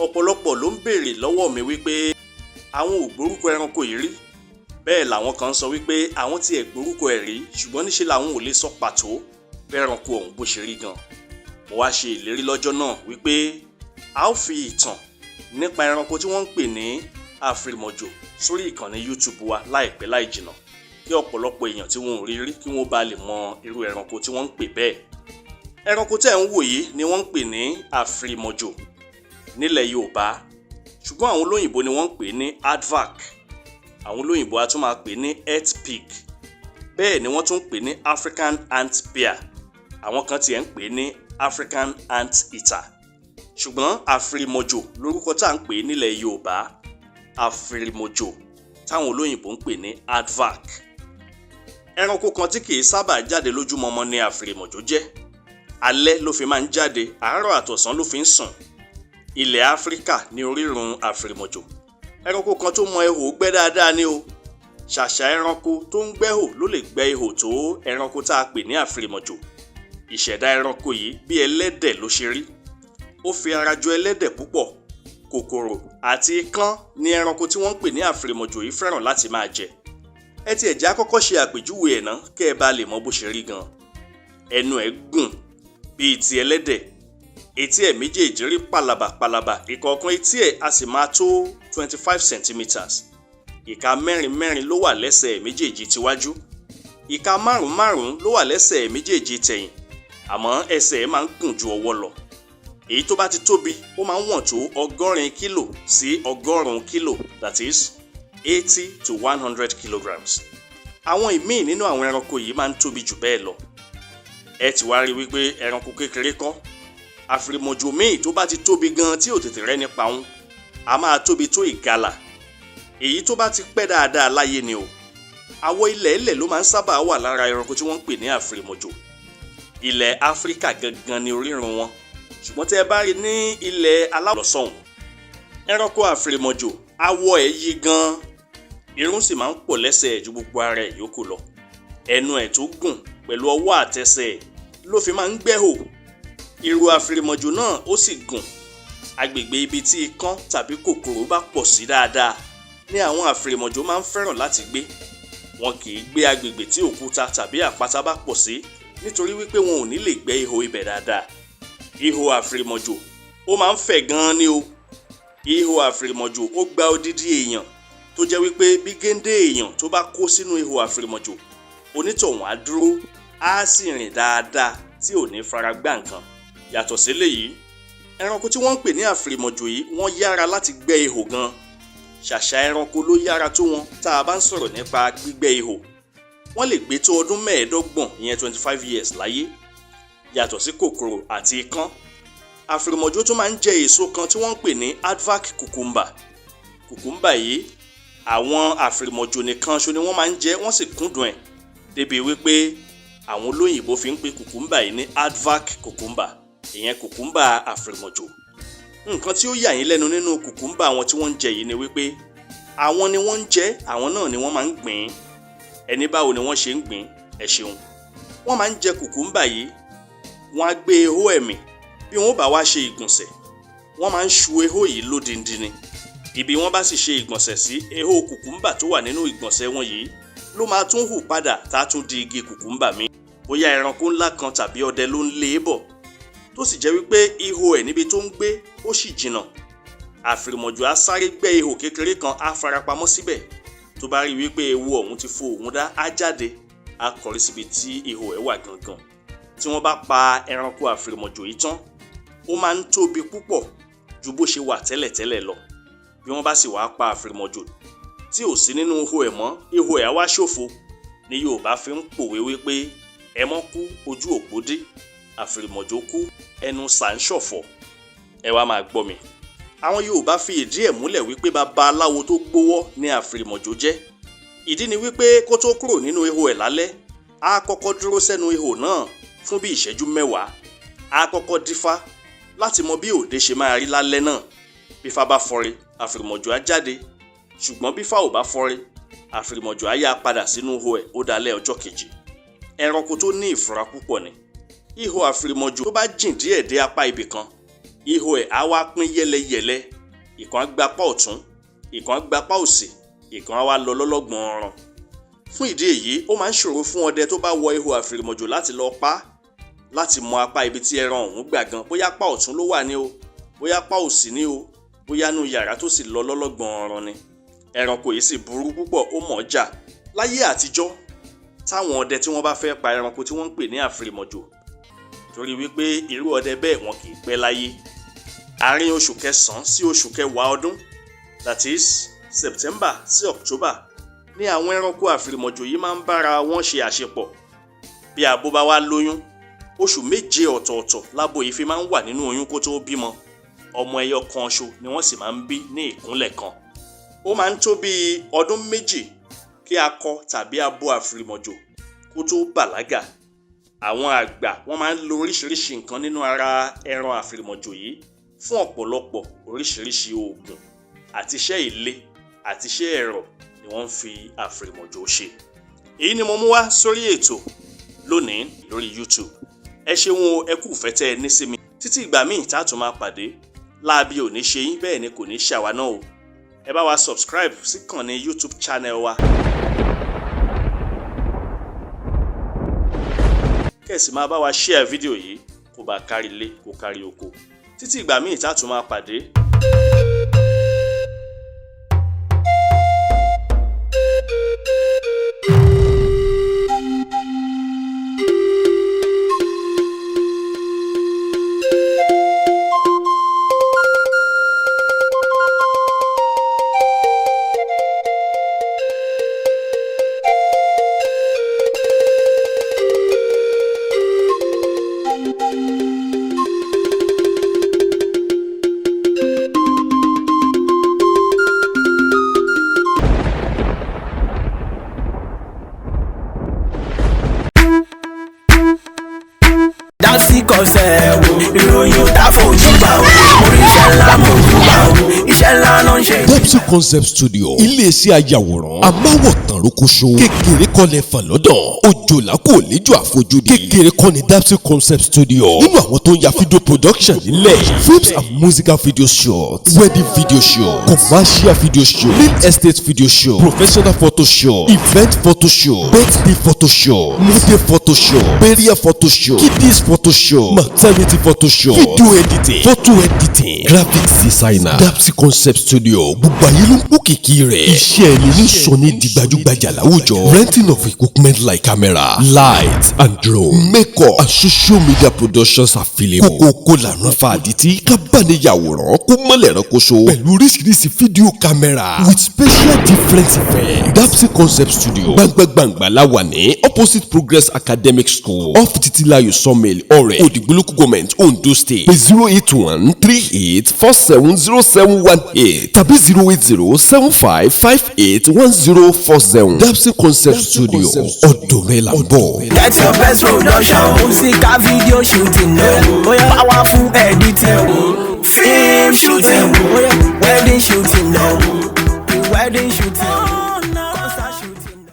ọ̀pọ̀lọpọ̀ ló ń béèrè lọ́wọ́ mi wípé àwọn ò gbórúkọ ẹranko yìí rí, bẹ́ẹ̀ làwọn kan sọ wípé àwọn ti ẹ̀ gbórúkọ ẹ̀ rí ṣùgbọ́n níṣe làwọn ò lè sọ pàtó bẹ́ẹ̀ ẹranko ọ̀hún bó ṣe rí gan. Mo wá ṣe ìlérí lọ́jọ́ náà wípé a ó fi ìtàn nípa ẹranko tí wọ́n ń pè ní àfìrìmọ̀jò sórí ìkànnì YouTube wa láìpẹ́ láì jìnà kí ọ̀pọ̀lọpọ̀ èèyàn tí wọn ò rí rí kí wọ́n bá lè mọ irú ẹranko tí wọ́n ń pè bẹ́ẹ̀. Ẹranko tẹ́ ń wò yìí ni wọ́n ń pè ní àfìrìmọ̀jò nílẹ̀ Yorùbá, ṣùgbọ́n àwọn olóyìnbó ni wọ́n ń pè ní aardvark, àwọn olóyìnbó a tún máa pè ní earth pig, bẹ́ẹ̀ ni wọ́n tún ń pè ní African ant bear, àwọn kan tiẹ̀ ń pè ní African ant eater. Ṣùgbọ́n àfìrìmọ̀jò lórúkọ tá à ń pè nílẹ̀ Yorùbá, àfìrìmọ̀jò táwọn olóyìnbó ń pè ní aardvark. Ẹranko kan tí kìí sábà jáde lójúmọmọ ni àfìrìmọ̀jò jẹ́. Alẹ́ ló fi máa ń jáde, àárọ̀ àtọ̀sán ló fi ń sùn. Ilẹ̀ Áfíríkà ní orírun àfìrìmọ̀jò. Ẹranko kan tó mọ ihò gbẹ́ dáadáa ni o. Ṣàṣà ẹranko tó ń gbẹ́hò ló lè gbẹ́ ihò tó ẹranko tá a pè ní àfìrìmọ̀jò. Ìṣẹ̀dá ẹranko yìí bí ẹlẹ́dẹ̀ ló ṣe rí. Ó fi ara jọ ẹlẹ́dẹ̀ púpọ̀. Kòkòrò àti ikán ni ẹranko tí wọ́n ń pè ní àfìrìmọ̀jò yìí fẹ́ràn láti máa jẹ. Ẹ ti ẹ̀jẹ̀ àkọ́kọ́ ṣe àpèjúwe ẹ̀ ná kẹ́ ẹ bá lè mọ bó ṣe rí gan. Ẹnu ẹ̀ gùn bíi ti ẹlẹ́dẹ̀. Etí ẹ̀ méjèèjì rí pàlàbà, ìkọ̀ọ̀kan etí ẹ̀ a sì máa tó 25 centimeters. Ìka mẹ́rin ló wà lẹ́sẹ̀ méjèèjì tiwájú. Ìka márùn ló wà lẹ́sẹ̀ méjèèjì tẹ̀yìn. Àmọ́ ẹsẹ̀ ẹ̀ máa ń gùn ju ọwọ́ lọ. Èyí tó bá ti tóbi ó máa ń wọ̀n tó 80 kílò sí 100 kílò, that is 80 to 100 kilograms. Àwọn ìmíì nínú àwọn ẹranko yìí máa ń tóbi jù bẹ́ẹ̀ lọ. Ẹ ti wá rí wípé ẹranko kékeré kọ́. Àfìrìmọ̀jò míì tó bá ti tóbi gan tí ò tètè rẹ́ni pa òun, a máa tóbi tó ìgalà. Èyí tó bá ti pẹ́ dáadáa láyé ni o. Àwọ̀ ilẹ̀ ló máa ń sábà wà lára ẹranko tí wọ́n ń pè ní àfìrìmọ̀jò. Ilẹ̀ Áfíríkà gangan ni orírun wọn. Ṣùgbọ́n tẹ́ ẹ bá rí ní ilẹ̀ aláwọ̀lọ́sọ̀hún, ẹranko àfìrìmọ̀jò awọ ẹ̀ yí gan, irun sì máa ń pọ̀ lẹ́sẹ̀ ju gbogbo ara ẹ̀ yòókù lọ. Ẹnu ẹ̀ tó gùn pẹ̀lú ọwọ́ àtẹsẹ̀ ló fi máa ń gbẹ́hò. Ìrù àfìrìmọ̀jò náà ó sì gùn. Agbègbè ibi tí ikán tàbí kòkòrò bá pọ̀ sí dáadáa ni àwọn àfìrìmọ̀jò máa ń fẹ́ràn láti gbé. Wọn kì í gbé agbègbè tí òkúta tàbí àpáta bá pọ̀ sí nítorí wípé wọn ò ní lè gbẹ́ ihò ibẹ̀ dáadáa. Ihò àfìrìmọ̀jò ó máa ń fẹ̀ gan-an ni o. Ihò àfìrìmọ̀jò ó gba odidi èèyàn tó jẹ́ wípé bí géńdé èèyàn tó bá kó sínú ihò àfìrìmọ̀jò, onítọ̀hún á dúró, á sì rìn dáadáa tí ò ní fara gbá nǹkan. Yàtọ̀ sí eléyìí, ẹranko tí wọ́n ń pè ní àfìrìmọ̀jò yìí wọ́n yára láti gbẹ́ ihò gan. Ṣàṣà ẹranko ló yára tó wọn tá a bá ń sọ̀rọ̀ nípa gbígbẹ́ ihò. Wọ́n lè gbé tó ọdún 25, ìyẹn 25 years láyé. Yàtọ̀ sí kòkòrò àti ikán, àfìrìmọ̀jò tún máa ń jẹ èso kan tí wọ́n ń pè ní aardvark cucumber. Cucumber yìí àwọn àfìrìmọ̀jò nìkan ṣo ni wọ́n máa ń jẹ, wọ́n sì kúndùn ẹ̀ débi wípé àwọn olóyìnbó fi ń pe cucumber yìí ní aardvark cucumber, ìyẹn cucumber àfìrìmọ̀jò. Nǹkan tí ó yà yín lẹ́nu nínú cucumber àwọn tí wọ́n ń jẹ yìí ni wípé àwọn ni wọ́n ń jẹ, àwọn náà ni wọ́n máa ń gbìn. Ẹni báwo ni wọ́n ṣe ń gbìn? Ẹ ṣeun. Wọ́n máa ń jẹ cucumber yìí, wọ́n á gbé ehó ẹ̀mí. Bí wọ́n bá wá ṣe ìgbọ̀nsẹ̀, wọ́n máa ń ṣu ehó yìí lódindi ni. Ibi wọ́n bá sì ṣe ìgbọ̀nsẹ̀ sí, ehó cucumber tó wà nínú ìgbọ̀nsẹ̀ wọn yìí ló máa tún hù padà tá a tún di igi cucumber mi. Bóyá ẹranko ńlá kan tàbí ọdẹ ló ń lé e bọ̀, tó sì jẹ́ wípé ihò ẹ̀ níbi tó ń gbé ó sì jìnnà. Àfìrìmọ̀jò á sáré gbẹ́ ihò kékeré kan, á farapamọ́ síbẹ̀. Tó bá rí wípé ewu ọ̀hún ti fo òun dá, á jáde, á kọrí síbi tí ihò ẹ̀ wà gangan. Tí wọ́n bá pa ẹranko àfìrìmọ̀jò yìí tán, ó máa ń tóbi púpọ̀ ju bó ṣe wà tẹ́lẹ̀tẹ́lẹ̀ lọ. Bí wọ́n bá sì wá pa àfìrìmọ̀jò tí ò sí nínú ihò ẹ̀ mọ́, ihò ẹ̀ á wá ṣòfò. Ní Yorùbá fi ń pòwe wípé ẹmọ́ kú ojú òpó dé, àfìrìmọ̀jò kú ẹnu sà ń ṣọ̀fọ̀. Ẹ wá máa gbọ́ mi. Àwọn Yorùbá fi ìdí ẹ̀ múlẹ̀ wípé babaláwo tó gbówọ́ ní àfìrìmọ̀jò jẹ́. Ìdí ni wípé kó tó kúrò nínú ihò ẹ̀ lálẹ́, á kọ́kọ́ dúró sẹ́nu ihò náà fún bí ìṣẹ́jú 10. Á kọ́kọ́ dífá láti mọ bí òde ṣe máa rí lálẹ́ náà. Bífá bá fọ́re, àfìrìmọ̀jò á jáde. Ṣùgbọ́n bífá ò bá fọ́re, àfìrìmọ̀jò á yá padà sínú ihò ẹ̀ ó dalẹ́ ọjọ́ kejì. Ẹranko tó ní ìfura púpọ̀ ni. Ihò àfìrìmọ̀jò tó bá jìn díẹ̀ dé apá ibì kan, ihò ẹ̀ á wá pín yẹ́lẹyẹ̀lẹ, ìkan á gbapá ọ̀tún, ìkan á gbapá òsì, ìkan á wá lọ lọ́lọ́gbọ̀n ọ̀ràn. Fún ìdí èyí, ó máa ń ṣòro fún ọdẹ tó bá wọ ihò àfìrìmọ̀jò láti lọ pa láti mọ apá ibi tí ẹran ọ̀hún gbà gan, bóyá apá ọ̀tún ló wà ní o, bóyá apá òsì ní o, bóyá nú yàrá tó sì lọ lọ́lọ́gbọ̀n ọ̀ràn ni. Ẹranko yìí sì burú púpọ̀, ó mọ̀ ọ́ jà. Láyé àtijọ́, táwọn ọdẹ tí wọ́n bá fẹ́ pa ẹranko tí wọ́n ń pè ní àfìrìmọ̀jò, torí wípé irú ọdẹ bẹ́ẹ̀ wọn kì í pẹ́ láyé. Àárín oṣù kẹsàn-án sí oṣù kẹwàá ọdún, that is September sí October, ní àwọn ẹranko àfìrìmọ̀jò yìí máa ń bára wọn ṣe àṣepọ̀. Bí abo bá wá lóyún, oṣù méje ọ̀tọ̀ọ̀tọ̀ lábo yìí fi máa ń wà nínú oyún kó tó bímọ. Ọmọ ẹyọ kan ṣo ni wọ́n sì máa ń bí ní ìkúnlẹ̀ kan. Ó máa ń tó bí ọdún méjì kí akọ tàbí abo àfìrìmọ̀jò kó tó bàlágà. Àwọn àgbà wọ́n máa ń lo oríṣiríṣi nǹkan nínú ara ẹran àfìrìmọ̀jò yìí fún ọ̀pọ̀lọpọ̀ oríṣiríṣi oògùn àti iṣẹ́ ilé àti iṣẹ́ ẹ̀rọ ni wọ́n ń fi àfìrìmọ̀jò ṣe. Èyí ni mo mú wá sórí ètò lónìí lórí YouTube. Ẹ ṣeun o, ẹ kú ìfẹ́ tẹ́ ẹ ní sí mi. Títí ìgbà míì tá a tún máa pàdé, láabi ò ní ṣe yín, bẹ́ẹ̀ ni kò ní ṣàwa náà o. Ẹ bá wa subscribe sí ìkànnì YouTube channel wa. Kẹ̀sì máa bá wa share fídíò yìí kó bá kárí ilé kó kárí oko. Títí ìgbà míì tá a tún máa pàdé. Concept ìròyìn ò dá fojú bá o, oríṣẹ́ ńlá mojú bá o, iṣẹ́ ńlá ló ń ṣe. Dapsy Concept Studio, iléeṣẹ́ ayàwòrán amáwòtán rókóṣó, kékeré kọ́lẹ̀ fà lọ́dọ̀, òjòlá kò léjò àfojúdi, kékeré kọ́ ni Dapsy Concept Studio. Nínú àwọn tó ń ya video production nílẹ̀, films and musical video shots, wedding video show, commercial video show, real estate video show, professional photo show, event photo show, birthday photo show, model photo show, burial photo show, kiddies photo show, maternity photo show, video editing, photo editing, graphics designer. Dapsy Concept Studio, gbogbo ayé ló ń kó kìkì rẹ̀. Iṣẹ́ ẹni ní sọ ní di gbajúgbajà láwùjọ. Renting of equipment like camera, lights and drone, makeup and social media productions available. Kókó lànà fàdítì kábàániyàwòrán kó mọ́lẹ̀ ránkoṣo. Pẹ̀lú oríṣiríṣi fídíò camera with special different effects. Dapsy Concept Studio, gbàngbàngbà la wà ní opposite Progress Academic School off Titilayo Sawmill Ọ̀rẹ́, Òdìgbòlókù Government, Ondo State. Pé 08138470718 tàbí 08075581040. Dapsy Concept Studio, ọ̀dọ̀ rẹ̀ là ń bọ̀. Get your best production, musical video shooting, powerful editing, film shooting, wedding shooting, wedding shooting.